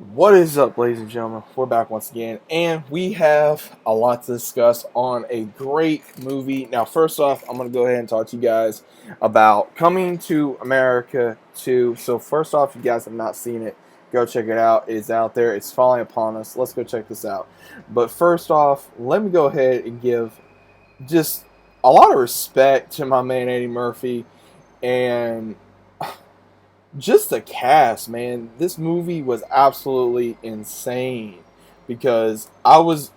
What is up, ladies and gentlemen? We're back once again, and we have a lot to discuss on a great movie. Now, first off, I'm going to go ahead and talk to you guys about Coming to America 2. So, first off, if you guys have not seen it, go check it out. It is out there, it's falling upon us. Let's go check this out. But, first off, let me go ahead and give just a lot of respect to my man Eddie Murphy and just the cast, man. This movie was absolutely insane because I ain't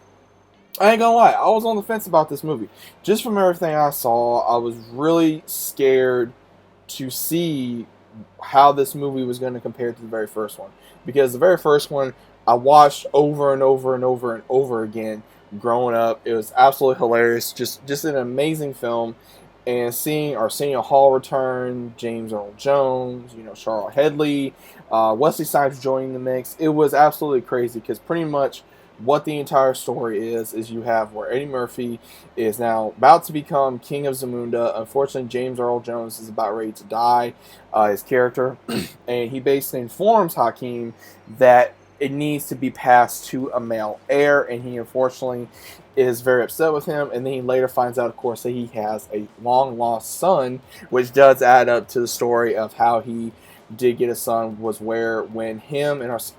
gonna lie, I was on the fence about this movie. Just from everything I saw, I was really scared to see how this movie was going to compare to the very first one. Because the very first one I watched over and over and over and over again growing up. It was absolutely hilarious. Just an amazing film. And seeing Arsenio Hall return, James Earl Jones, Charlotte Headley, Wesley Snipes joining the mix, it was absolutely crazy because pretty much what the entire story is you have where Eddie Murphy is now about to become King of Zamunda. Unfortunately, James Earl Jones is about ready to die, his character, and he basically informs Hakeem that it needs to be passed to a male heir, and he unfortunately is very upset with him, and then he later finds out, of course, that he has a long lost son, which does add up to the story of how he did get a son. Was where when Sammy's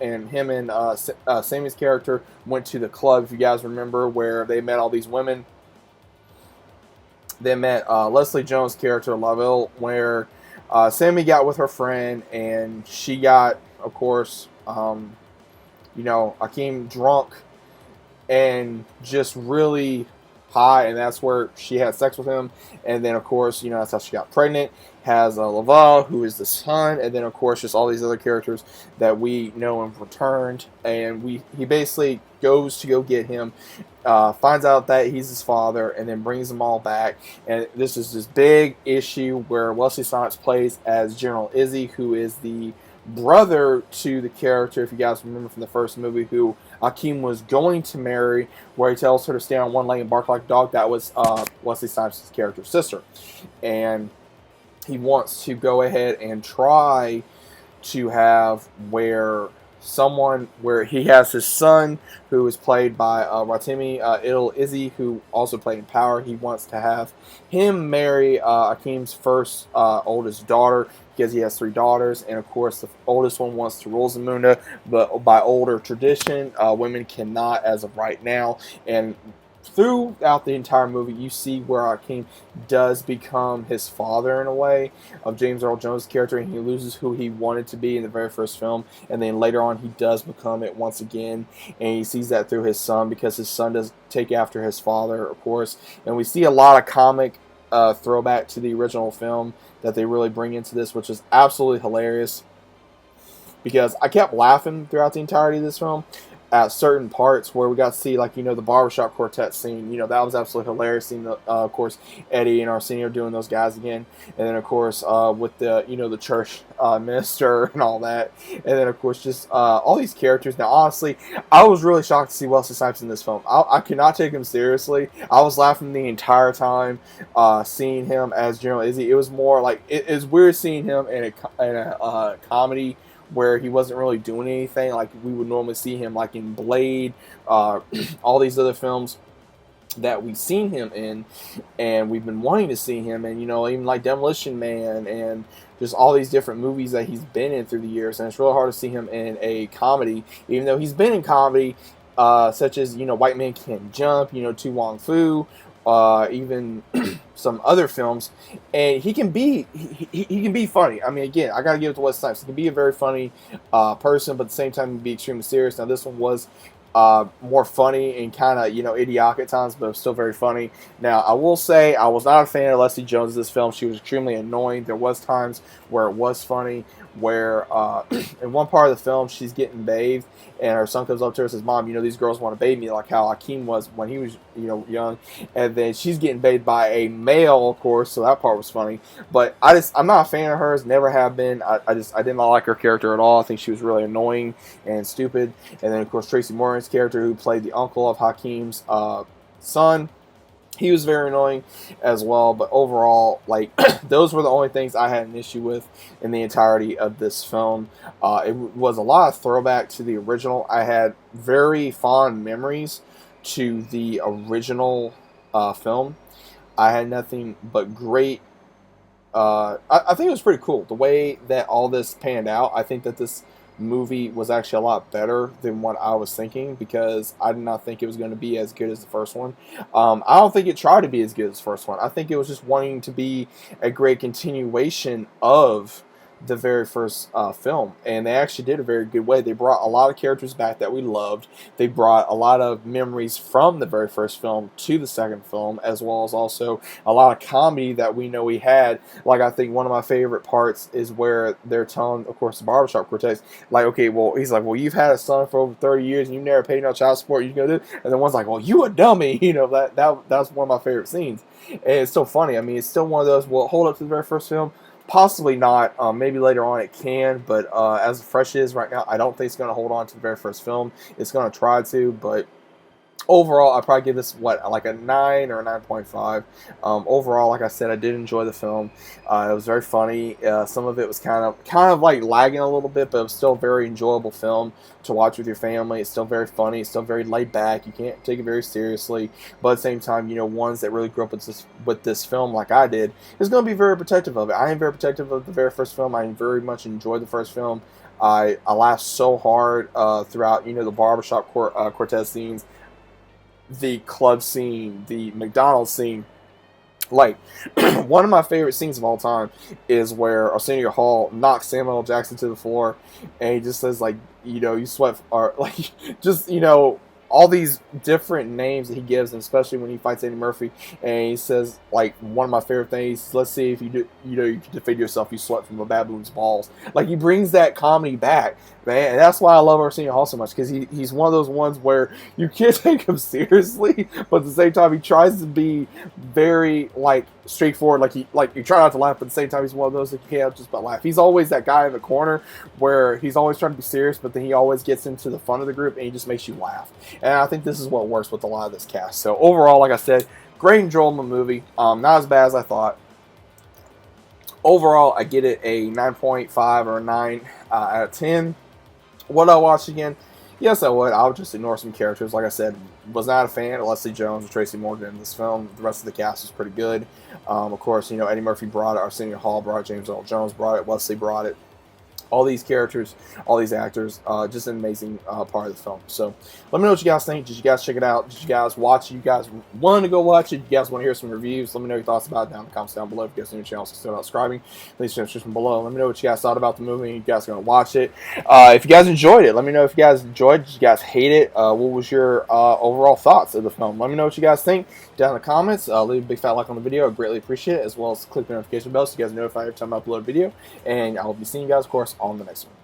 character went to the club, if you guys remember, where they met all these women. They met Leslie Jones' character Lavelle, where Sammy got with her friend, and she got, of course, Akeem drunk and just really high, and that's where she had sex with him. And then, of course, that's how she got pregnant. Has Laval, who is the son, and then, of course, just all these other characters that we know and returned. And he basically goes to go get him, finds out that he's his father, and then brings them all back. And this is this big issue where Wesley Snipes plays as General Izzy, who is the brother to the character, if you guys remember from the first movie, who Akeem was going to marry, where he tells her to stand on one leg and bark like a dog. That was Wesley Snipes' character's sister. And he wants to go ahead and try to have where he has his son, who is played by Ratimi Izzy, who also played in Power. He wants to have him marry Akeem's first oldest daughter, because he has three daughters, and of course the oldest one wants to rule Zamunda, but by older tradition, women cannot as of right now. And throughout the entire movie, you see where Akeem does become his father in a way of James Earl Jones' character, and he loses who he wanted to be in the very first film, and then later on he does become it once again, and he sees that through his son, because his son does take after his father, of course. And we see a lot of comic throwback to the original film that they really bring into this, which is absolutely hilarious, because I kept laughing throughout the entirety of this film at certain parts where we got to see, like, the barbershop quartet scene. That was absolutely hilarious, seeing of course, Eddie and Arsenio doing those guys again, and then of course with the church minister and all that, and then of course just all these characters. Now, honestly, I was really shocked to see Wesley Snipes in this film. I could not take him seriously. I was laughing the entire time seeing him as General Izzy. It was more like it's weird seeing him in a comedy where he wasn't really doing anything like we would normally see him, like in Blade, all these other films that we've seen him in, and we've been wanting to see him in, even like Demolition Man, and just all these different movies that he's been in through the years. And it's really hard to see him in a comedy, even though he's been in comedy, such as, White Man Can't Jump, To Wong Fu, even some other films, and he can be funny. I mean, again, I gotta give it to Wesley Snipes. He can be a very funny person, but at the same time, he can be extremely serious. Now, this one was more funny and kind of idiotic at times, but it was still very funny. Now, I will say I was not a fan of Leslie Jones in this film. She was extremely annoying. There was times where it was funny, where in one part of the film she's getting bathed, and her son comes up to her and says, "Mom, these girls want to bathe me like how Akeem was when he was young," and then she's getting bathed by a male, of course, so that part was funny. But I'm not a fan of hers, never have been. I did not like her character at all. I think she was really annoying and stupid. And then, of course, Tracy Morgan's character, who played the uncle of Hakeem's son, He was very annoying as well, but overall, like those were the only things I had an issue with in the entirety of this film. It was a lot of throwback to the original. I had very fond memories to the original film. I had nothing but great. I think it was pretty cool the way that all this panned out. I think that this movie was actually a lot better than what I was thinking, because I did not think it was going to be as good as the first one. I don't think it tried to be as good as the first one. I think it was just wanting to be a great continuation of the very first film, and they actually did a very good way. They brought a lot of characters back that we loved. They brought a lot of memories from the very first film to the second film, as well as also a lot of comedy that we know we had. Like, I think one of my favorite parts is where they're telling, of course, the barbershop quartet, like, okay, well, he's like, well, you've had a son for over 30 years and you never paid no child support, you gonna do it? And then one's like, well, you a dummy. That's one of my favorite scenes. And it's still funny. I mean, it's still one of those, will it hold up to the very first film? Possibly not. Maybe later on it can, but as fresh is right now, I don't think it's going to hold on to the very first film. It's going to try to, but overall, I'd probably give this, like a 9 or a 9.5. Overall, like I said, I did enjoy the film. It was very funny. Some of it was kind of like lagging a little bit, but it was still a very enjoyable film to watch with your family. It's still very funny. It's still very laid back. You can't take it very seriously, but at the same time, ones that really grew up with this film like I did is going to be very protective of it. I am very protective of the very first film. I very much enjoyed the first film. I laughed so hard throughout, the barbershop quartet scenes, the club scene, the McDonald's scene. Like, one of my favorite scenes of all time is where Arsenio Hall knocks Samuel L. Jackson to the floor, and he just says, like, you sweat, or like, just, all these different names that he gives him, especially when he fights Eddie Murphy, and he says, like, one of my favorite things, let's see if you do, you can defend yourself, you sweat from a baboon's balls. Like, he brings that comedy back, man, and that's why I love Arsenio Hall so much, because he's one of those ones where you can't take him seriously, but at the same time, he tries to be very, like, straightforward, like you try not to laugh, but at the same time, he's one of those that you can't help just but laugh. He's always that guy in the corner where he's always trying to be serious, but then he always gets into the fun of the group, and he just makes you laugh. And I think this is what works with a lot of this cast. So overall, like I said, great enjoyable movie. Not as bad as I thought. Overall, I get it a 9.5 or a 9 out of 10. Would I watch again? Yes, I would. I would just ignore some characters. Like I said, was not a fan of Leslie Jones or Tracy Morgan in this film. The rest of the cast was pretty good. Of course, Eddie Murphy brought it. Arsenio Hall brought it. James Earl Jones brought it. Wesley brought it. All these characters, all these actors, just an amazing part of the film. So let me know what you guys think. Did you guys check it out? Did you guys watch it? You guys want to go watch it? You guys want to hear some reviews? Let me know your thoughts about it down in the comments down below. If you guys are new to the channel, consider subscribing. Leave some description below. Let me know what you guys thought about the movie. You guys are going to watch it. If you guys enjoyed it, let me know if you guys enjoyed it. Did you guys hate it? What was your overall thoughts of the film? Let me know what you guys think down in the comments. Leave a big fat like on the video. I greatly appreciate it, as well as click the notification bell so you guys are notified every time I upload a video. And I will be seeing you guys, of course, on the next one.